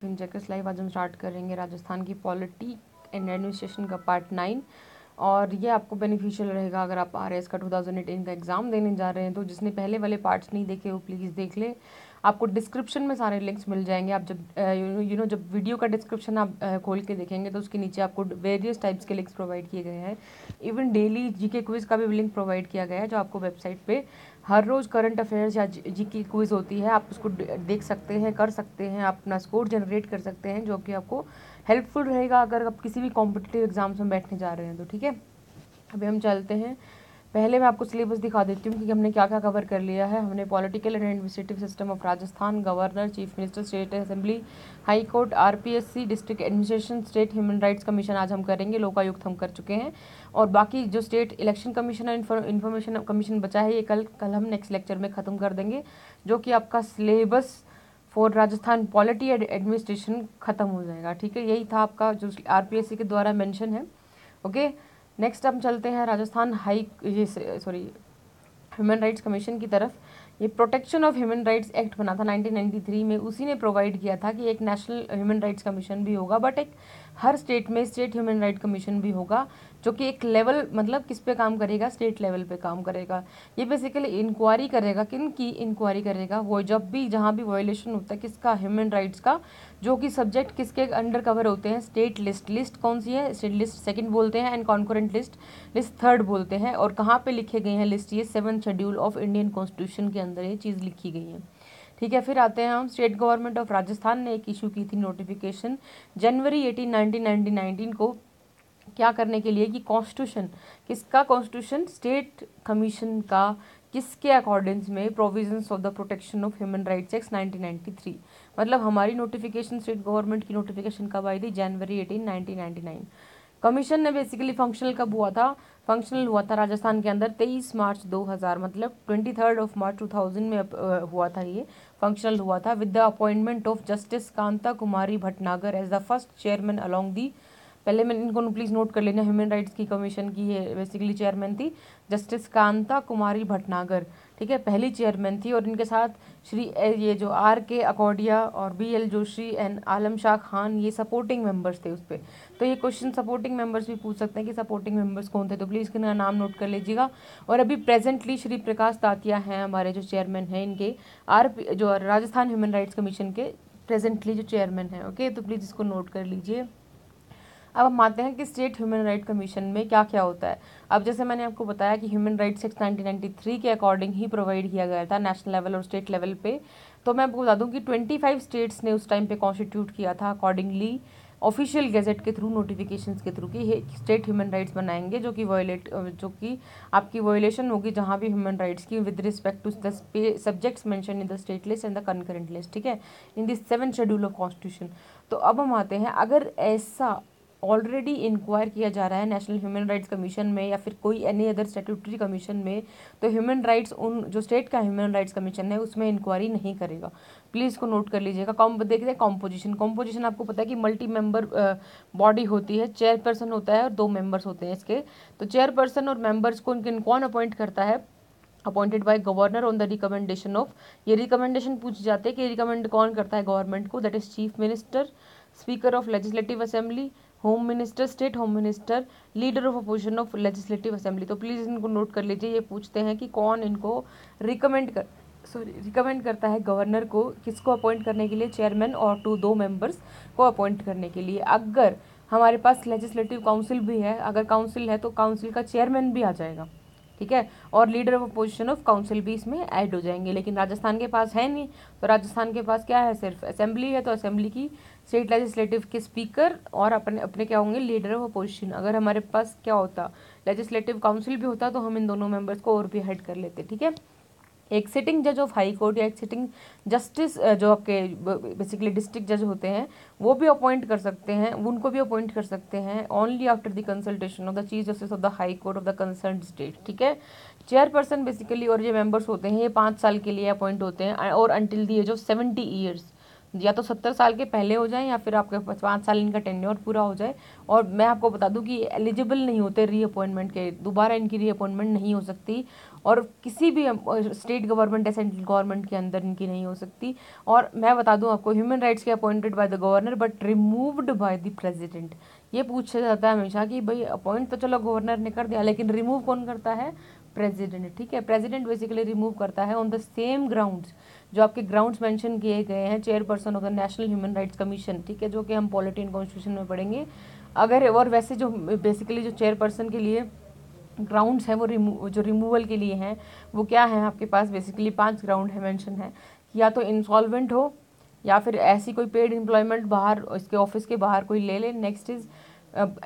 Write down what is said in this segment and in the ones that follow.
Jacques live आज हम start करेंगे राजस्थान की पॉलिटी एंड एडमिनिस्ट्रेशन का पार्ट 9 और ये आपको बेनिफिशियल रहेगा अगर आप RAS का 2018 का एग्ज़ाम देने जा रहे हैं। तो जिसने पहले वाले पार्ट्स नहीं देखे वो प्लीज़ देख ले। आपको डिस्क्रिप्शन में सारे लिंक्स मिल जाएंगे। आप जब जब वीडियो का डिस्क्रिप्शन आप खोल के देखेंगे तो उसके नीचे आपको वेरियस टाइप्स के लिंक्स प्रोवाइड किए गए हैं। इवन डेली जीके क्विज़ का भी लिंक प्रोवाइड किया गया है जो आपको वेबसाइट पे हर रोज़ करंट अफेयर्स या जीके क्विज़ होती है, आप उसको देख सकते हैं, कर सकते हैं, आप अपना स्कोर जनरेट कर सकते हैं जो कि आपको हेल्पफुल रहेगा अगर आप किसी भी कॉम्पिटिटिव एग्जाम्स में बैठने जा रहे हैं तो। ठीक है, अभी हम चलते हैं। पहले मैं आपको सिलेबस दिखा देती हूँ कि हमने क्या क्या कवर कर लिया है। हमने political and administrative system of Rajasthan, governor, chief minister, state assembly, high court, RPSC, district administration, state human rights commission आज हम करेंगे, लोकायुक्त हम कर चुके हैं। और बाकी जो स्टेट इलेक्शन कमीशन और इन्फॉर्मेशन कमीशन बचा है ये कल हम नेक्स्ट लेक्चर में ख़त्म कर देंगे, जो कि आपका syllabus for Rajasthan polity and administration ख़त्म हो जाएगा। ठीक है, यही था आपका जो RPSC के द्वारा मेंशन है। ओके, नेक्स्ट हम चलते हैं राजस्थान ह्यूमन राइट्स कमीशन की तरफ। ये protection of human rights act बना था 1993 में, उसी ने प्रोवाइड किया था कि एक नेशनल ह्यूमन राइट्स कमीशन भी होगा, बट एक हर स्टेट में स्टेट ह्यूमन राइट कमीशन भी होगा जो कि एक लेवल मतलब किस पे काम करेगा, स्टेट लेवल पे काम करेगा। ये बेसिकली इंक्वायरी करेगा, किन की इंक्वायरी करेगा, वो जब भी जहाँ भी वायोलेशन होता है किसका, ह्यूमन राइट्स का, जो कि सब्जेक्ट किसके अंडर कवर होते हैं, स्टेट लिस्ट कौन सी है, स्टेट लिस्ट सेकंड बोलते हैं एंड कॉन्करेंट लिस्ट थर्ड बोलते हैं। और कहाँ पे लिखे गए हैं लिस्ट, ये 7th schedule of Indian constitution के अंदर ये चीज़ लिखी गई है। ठीक है, फिर आते हैं हम स्टेट गवर्नमेंट ऑफ राजस्थान ने एक इशू की थी नोटिफिकेशन जनवरी 18, 1919 को, क्या करने के लिए कि कॉन्स्टिट्यूशन किसका, कॉन्स्टिट्यूशन स्टेट कमीशन का किसके अकॉर्डिंग्स में provisions of the protection of human rights act 1993। मतलब हमारी नोटिफिकेशन स्टेट गवर्नमेंट की नोटिफिकेशन कब आई थी, जनवरी 18, 1999। कमीशन ने बेसिकली फंक्शनल कब हुआ था, फंक्शनल हुआ था राजस्थान के अंदर 23 मार्च 2000, मतलब 23 मार्च 2000 में हुआ था। ये फंक्शनल हुआ था with the appointment of justice Kanta Kumari Bhatnagar as the first chairman along the. पहले मैं इनको प्लीज़ नोट कर लेना, ह्यूमन राइट्स की कमीशन की ये बेसिकली चेयरमैन थी जस्टिस कांता कुमारी भटनागर। ठीक है, पहली चेयरमैन थी। और इनके साथ श्री ये जो RK अकौडिया और BL जोशी एंड आलम शाह खान ये सपोर्टिंग मेंबर्स थे उस पर। तो ये क्वेश्चन सपोर्टिंग मेंबर्स भी पूछ सकते हैं कि सपोर्टिंग मेंबर्स कौन थे, तो प्लीज़ इसका नाम नोट कर लीजिएगा। और अभी प्रेजेंटली श्री प्रकाश तातिया हैं हमारे जो चेयरमैन हैं इनके जो राजस्थान ह्यूमन राइट्स कमीशन के प्रेजेंटली जो चेयरमैन हैं। ओके, तो प्लीज़ इसको नोट कर लीजिए। अब हम आते हैं कि स्टेट ह्यूमन राइट कमीशन में क्या क्या होता है। अब जैसे मैंने आपको बताया कि ह्यूमन राइट्स एक्ट 1993 के अकॉर्डिंग ही प्रोवाइड किया गया था नेशनल लेवल और स्टेट लेवल पे। तो मैं आपको बता दूं कि 25 स्टेट्स ने उस टाइम पे कॉन्स्टिट्यूट किया था अकॉर्डिंगली ऑफिशियल गेजेट के थ्रू, नोटिफिकेशंस के थ्रू कि स्टेट ह्यूमन राइट्स बनाएंगे जो कि आपकी वायोलेशन होगी जहाँ भी ह्यूमन राइट्स की with respect to the subjects mention in the state list and the concurrent list. ठीक है, in this 7th schedule of constitution. तो अब हम आते हैं, अगर ऐसा ऑलरेडी इंक्वायर किया जा रहा है नेशनल ह्यूमन राइट्स कमीशन में या फिर कोई एनी अदर स्टैट्यूटरी कमीशन में, तो ह्यूमन राइट्स उन जो स्टेट का ह्यूमन राइट्स कमीशन है उसमें इंक्वायरी नहीं करेगा। प्लीज़ इसको नोट कर लीजिएगा। देखते हैं कॉम्पोजिशन आपको पता है कि मल्टी मेंबर बॉडी होती है, चेयरपर्सन होता है और 2 मेंबर्स होते हैं इसके। तो चेयरपर्सन और मेंबर्स को कौन अपॉइंट करता है, appointed by governor on the recommendation of, ये रिकमेंडेशन पूछे जाते हैं कि रिकमेंड कौन करता है गवर्नमेंट को, that is chief minister, speaker of legislative assembly, home minister, state home minister, leader of opposition of legislative assembly. तो प्लीज़ इनको नोट कर लीजिए। ये पूछते हैं कि कौन इनको रिकमेंड करता है गवर्नर को, किसको अपॉइंट करने के लिए, चेयरमैन और 2 मेंबर्स को अपॉइंट करने के लिए। अगर हमारे पास लेजिस्लेटिव काउंसिल भी है, अगर काउंसिल है तो काउंसिल का चेयरमैन भी आ जाएगा। ठीक है, और leader of opposition of council भी इसमें ऐड हो जाएंगे। लेकिन राजस्थान के पास है नहीं, तो राजस्थान के पास क्या है, सिर्फ असेंबली है। तो असेंबली की स्टेट लेजिस्लेटिव के स्पीकर और अपने क्या होंगे, लीडर ऑफ अपोजिशन। अगर हमारे पास क्या होता, लेजिस्लेटिव काउंसिल भी होता, तो हम इन दोनों मेंबर्स को और भी हेड कर लेते। ठीक है, एक सिटिंग जज ऑफ हाई कोर्ट या एक सिटिंग जस्टिस जो आपके बेसिकली डिस्ट्रिक्ट जज होते हैं वो भी अपॉइंट कर सकते हैं, उनको भी अपॉइंट कर सकते हैं only after the consultation of the chief justice of the high court of the concern state. ठीक है, चेयरपर्सन बेसिकली और ये मेंबर्स होते हैं ये 5 साल के लिए अपॉइंट होते हैं और until the age of 70 years, या तो 70 साल के पहले हो जाए या फिर आपके 5 साल इनका टेन्योर पूरा हो जाए। और मैं आपको बता दूं कि एलिजिबल नहीं होते रीअपॉइंटमेंट के, दोबारा इनकी रीअपॉइंटमेंट नहीं हो सकती। और किसी भी स्टेट गवर्नमेंट या सेंट्रल गवर्नमेंट के अंदर इनकी नहीं हो सकती। और मैं बता दूं आपको, ह्यूमन राइट्स के appointed by the governor but removed by the president. ये पूछा जाता है हमेशा कि भाई अपॉइंट तो चलो गवर्नर ने कर दिया, लेकिन रिमूव कौन करता है? प्रेसिडेंट। ठीक है, प्रेसिडेंट बेसिकली रिमूव करता है ऑन द सेम ग्राउंड्स, जो आपके ग्राउंड्स मेंशन किए गए हैं, chairperson of the national human rights commission. ठीक है, जो कि हम पॉलिटी एंड कॉन्स्टिट्यूशन में पढ़ेंगे। अगर और वैसे जो बेसिकली जो चेयरपर्सन के लिए ग्राउंड्स हैं वो जो रिमूवल के लिए हैं वो क्या है आपके पास? बेसिकली 5 ग्राउंड है, मेंशन है कि या तो इंसॉल्वेंट हो, या फिर ऐसी कोई पेड एम्प्लॉयमेंट बाहर इसके ऑफिस के बाहर कोई ले ले। नेक्स्ट इज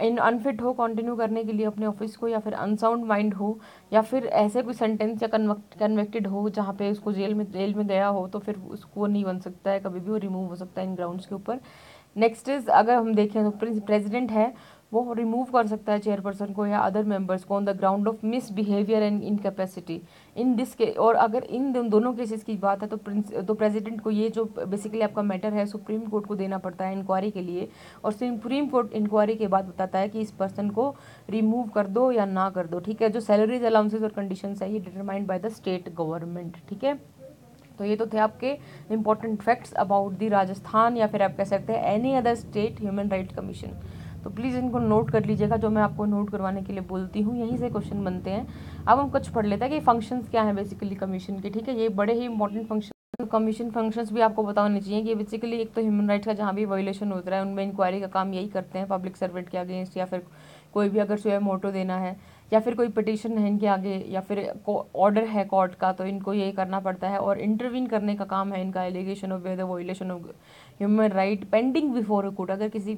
इन अनफिट हो कंटिन्यू करने के लिए अपने ऑफिस को, या फिर अनसाउंड माइंड हो, या फिर ऐसे कोई सेंटेंस या कन्वेक्टेड हो जहाँ पे उसको जेल में गया हो, तो फिर उसको नहीं बन सकता है कभी भी, वो रिमूव हो सकता है इन ग्राउंड्स के ऊपर। नेक्स्ट इज अगर हम देखें तो प्रेसिडेंट है वो रिमूव कर सकता है चेयरपर्सन को या अदर मेंबर्स को on the ground of misbehaviour and incapacity in this के। और अगर इन दोनों केसेस की बात है तो प्रेसिडेंट को ये जो बेसिकली आपका मैटर है सुप्रीम कोर्ट को देना पड़ता है इंक्वायरी के लिए, और सुप्रीम कोर्ट इंक्वायरी के बाद बताता है कि इस पर्सन को रिमूव कर दो या ना कर दो। ठीक है, जो सैलरीज अलाउंसेज और कंडीशंस है ये determined by the state government. ठीक है, तो ये तो थे आपके important facts about the Rajasthan, या फिर आप कह सकते हैं any other state human rights commission. तो प्लीज़ इनको नोट कर लीजिएगा, जो मैं आपको नोट करवाने के लिए बोलती हूँ, यहीं से क्वेश्चन बनते हैं। अब हम कुछ पढ़ लेते हैं कि फंक्शंस क्या हैं बेसिकली कमीशन के। ठीक है, ये बड़े ही इंपॉर्टेंट फंक्शन, कमीशन फंक्शंस भी आपको पता होने चाहिए कि बेसिकली एक तो ह्यूमन राइट्स का जहाँ भी वायोलेशन होता है उनमें इंक्वायरी का काम यही करते हैं पब्लिक सर्वेंट के अगेंस्ट, या फिर कोई भी अगर स्वयं मोटो देना है, या फिर कोई पिटिशन है इनके आगे, या फिर ऑर्डर है कोर्ट का, तो इनको ये करना पड़ता है। और इंटरवीन करने का काम है इनका, allegation of the violation of human right pending before a court. अगर किसी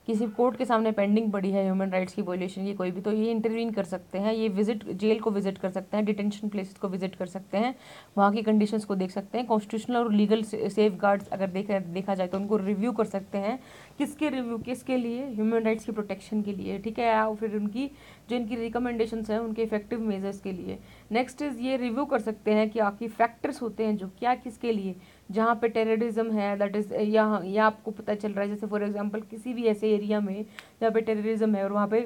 किसी कोर्ट के सामने पेंडिंग पड़ी है ह्यूमन राइट्स की वायोलेशन की कोई भी, तो ये इंटरवीन कर सकते हैं, ये जेल को विजिट कर सकते हैं, डिटेंशन प्लेसेस को विजिट कर सकते हैं, वहाँ की कंडीशंस को देख सकते हैं, कॉन्स्टिट्यूशनल और लीगल सेफ गार्ड्स अगर देखा जाए तो उनको रिव्यू कर सकते हैं। किसके लिए? ह्यूमन राइट्स की प्रोटेक्शन के लिए। ठीक है, या फिर उनकी जो इनकी रिकमेंडेशंस हैं उनके इफेक्टिव मेजर्स के लिए। नेक्स्ट इज ये रिव्यू कर सकते हैं कि आपकी फैक्टर्स होते हैं जो क्या किसके लिए, जहाँ पे टेररिज्म है दैट इज या आपको पता चल रहा है, जैसे फॉर एग्जांपल किसी भी ऐसे एरिया में जहाँ पे टेररिज्म है और वहाँ पे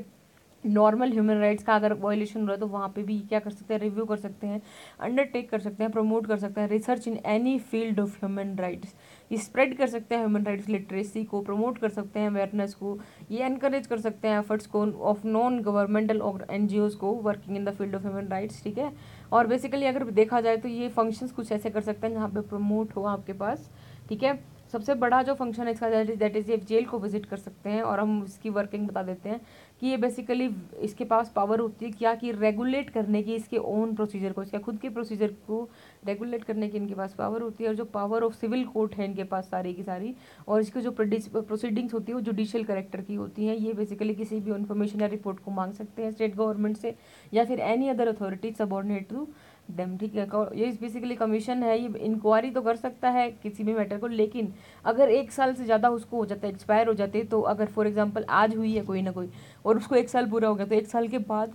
नॉर्मल ह्यूमन राइट्स का अगर वायलेशन हो रहा है, तो वहाँ पे भी क्या कर सकते हैं? रिव्यू कर सकते हैं, अंडरटेक कर सकते हैं, प्रमोट कर सकते हैं research in any field of human rights. ये स्प्रेड कर सकते हैं ह्यूमन राइट्स लिटरेसी को, प्रमोट कर सकते हैं अवेयरनेस को, ये एनकरेज कर सकते हैं एफर्ट्स को ऑफ नॉन गवर्नमेंटल NGOs को working in the field of human rights. ठीक है, और बेसिकली अगर देखा जाए तो ये फंक्शंस कुछ ऐसे कर सकते हैं जहाँ पे प्रमोट हो आपके पास। ठीक है, सबसे बड़ा जो फंक्शन है इसका दैट इज ये जेल को विजिट कर सकते हैं, और हम इसकी वर्किंग बता देते हैं कि ये बेसिकली इसके पास पावर होती है क्या कि रेगुलेट करने की इसके ओन प्रोसीजर को, इसके खुद के प्रोसीजर को रेगुलेट करने की इनके पास पावर होती है। और जो पावर ऑफ सिविल कोर्ट है इनके पास सारी की सारी, और इसकी जो प्रोसीडिंग्स होती है वो जुडिशियल करेक्टर की होती हैं। ये बेसिकली किसी भी इन्फॉर्मेशन या रिपोर्ट को मांग सकते हैं स्टेट गवर्नमेंट से, या फिर any other authority subordinate to them. ठीक है, ये बेसिकली कमीशन है, ये इंक्वायरी तो कर सकता है किसी भी मैटर को, लेकिन अगर 1 साल से ज़्यादा उसको हो जाता है, एक्सपायर हो जाते, तो अगर फॉर एग्जांपल आज हुई है कोई ना कोई और उसको 1 साल पूरा हो गया, तो 1 साल के बाद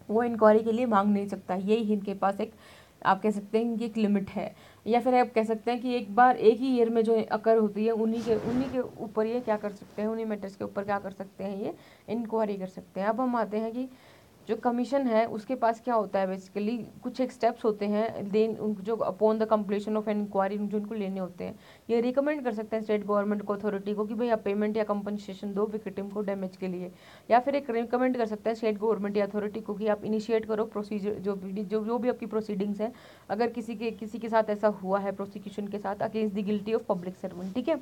वो इंक्वायरी के लिए मांग नहीं सकता। यही इनके पास एक आप कह सकते हैं कि एक लिमिट है, या फिर आप कह सकते हैं कि एक ही ईयर में जो अकर होती है उन्हीं के ऊपर ये क्या कर सकते हैं, उन्हीं मैटर्स के ऊपर क्या कर सकते हैं, ये इंक्वायरी कर सकते हैं। अब हम आते हैं कि जो कमीशन है उसके पास क्या होता है, बेसिकली कुछ एक स्टेप्स होते हैं देन जो upon the completion of an inquiry जो उनको लेने होते हैं। ये रिकमेंड कर सकते हैं स्टेट गवर्नमेंट को, अथॉरिटी को, कि भाई आप पेमेंट या कंपनसेशन दो विक्टिम को डैमेज के लिए, या फिर एक रिकमेंड कर सकते हैं स्टेट गवर्नमेंट या अथॉरिटी को कि आप इनिशिएट करो प्रोसीजर, जो भी आपकी प्रोसीडिंग्स है, अगर किसी के साथ ऐसा हुआ है प्रोसिक्यूशन के साथ against the guilty of public servant. ठीक है,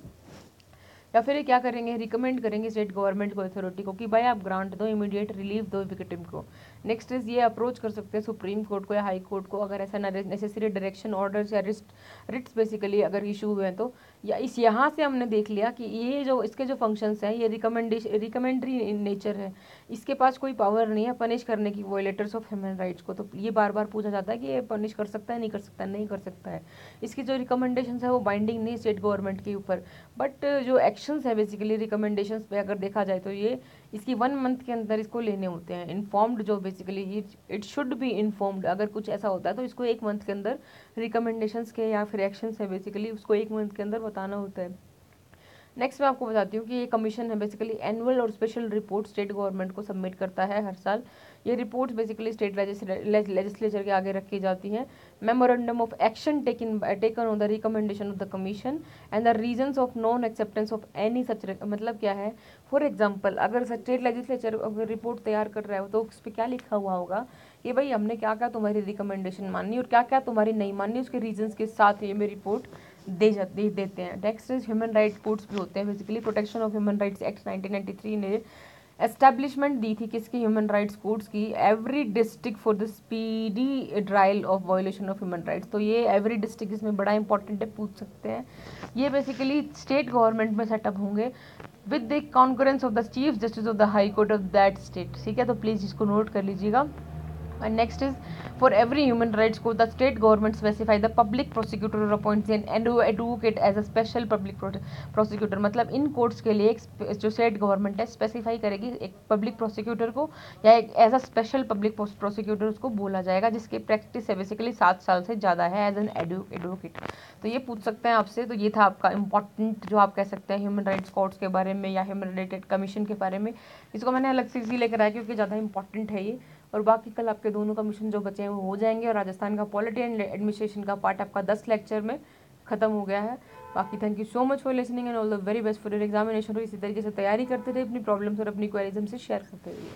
या फिर ये क्या करेंगे, रिकमेंड करेंगे स्टेट गवर्नमेंट को, अथॉरिटी को, कि भाई आप ग्रांट दो, इमीडिएट रिलीफ दो विक्टिम को। नेक्स्ट इज ये अप्रोच कर सकते हैं सुप्रीम कोर्ट को या हाई कोर्ट को, अगर ऐसा नेसेसरी डायरेक्शन ऑर्डर्स या रिट्स बेसिकली अगर इशू हुए हैं तो। या इस यहाँ से हमने देख लिया कि ये जो इसके जो फंक्शंस हैं ये रिकमेंडरी इन नेचर है, इसके पास कोई पावर नहीं है पनिश करने की वॉयलेटर्स ऑफ ह्यूमन राइट्स को। तो ये बार बार पूछा जाता है कि ये पनिश कर सकता है, नहीं कर सकता, नहीं कर सकता है। इसकी जो रिकमेंडेशंस है वो बाइंडिंग नहीं स्टेट गवर्नमेंट के ऊपर, बट जो एक्शंस है बेसिकली रिकमेंडेशंस पे अगर देखा जाए तो ये इसकी 1 मंथ के अंदर इसको लेने होते हैं। इन्फॉर्म्ड जो basically it should be informed, अगर कुछ ऐसा होता है तो इसको 1 मंथ के अंदर रिकमेंडेशंस के या फिर एक्शंस है बेसिकली उसको 1 मंथ के अंदर बताना होता है। नेक्स्ट मैं आपको बताती हूँ कि ये कमीशन है बेसिकली एनुअल और स्पेशल रिपोर्ट स्टेट गवर्नमेंट को सबमिट करता है हर साल। ये रिपोर्ट्स बेसिकली स्टेट लेजिस्लेचर के आगे रखी जाती हैं। Memorandum of action taken on the recommendation of the commission and the reasons of non acceptance of any such, मतलब क्या है, फॉर एग्जाम्पल अगर स्टेट लेजिस्लेचर रिपोर्ट तैयार कर रहा है तो उस पर क्या लिखा हुआ होगा कि भाई हमने क्या क्या तुम्हारी रिकमेंडेशन मानी और क्या क्या तुम्हारी नहीं मानी, उसके रीजंस के साथ ये में रिपोर्ट देते हैं। Next is human right codes भी होते हैं basically. Protection of human rights act 1993 ने एस्टैब्लिशमेंट दी थी किसकी, ह्यूमन राइट्स कोड्स की, every district for the speedy trial of violation of human rights. तो ये एवरी डिस्ट्रिक्ट इसमें बड़ा इंपॉर्टेंट है, पूछ सकते हैं। ये बेसिकली स्टेट गवर्नमेंट में सेटअप होंगे with the concurrence of the chief justice of the high court of that state. ठीक है, तो प्लीज़ इसको नोट कर लीजिएगा। And next is for every human rights code, the state government specify the public prosecutor or appoints an advocate as a special public prosecutor। मतलब इन courts के लिए एक जो स्टेट गवर्नमेंट है स्पेसिफाई करेगी एक पब्लिक प्रोसिक्यूटर को या एक as a special public prosecutor उसको बोला जाएगा, जिसकी प्रैक्टिस है बेसिकली 7 साल से ज़्यादा है एज एन एडवोकेट। तो ये पूछ सकते हैं आपसे। तो ये था आपका इंपॉर्टेंट जो आप कह सकते हैं ह्यूमन राइट्स कोर्ट्स के बारे में या ह्यूमन रिलेटेड कमीशन के बारे में। इसको मैंने अलग से इसी लेकर आया क्योंकि ज़्यादा इंपॉर्टेंट है ये। और बाकी कल आपके दोनों कमीशन जो बचे हैं वो हो जाएंगे। और राजस्थान का पॉलिटी एंड एडमिनिस्ट्रेशन का पार्ट आपका 10 लेक्चर में खत्म हो गया है। बाकी thank you so much for listening and all the very best for your examination. इसी तरीके से तैयारी करते रहिए, अपनी प्रॉब्लम्स और अपनी क्वेरीज हमसे शेयर करते रहिए।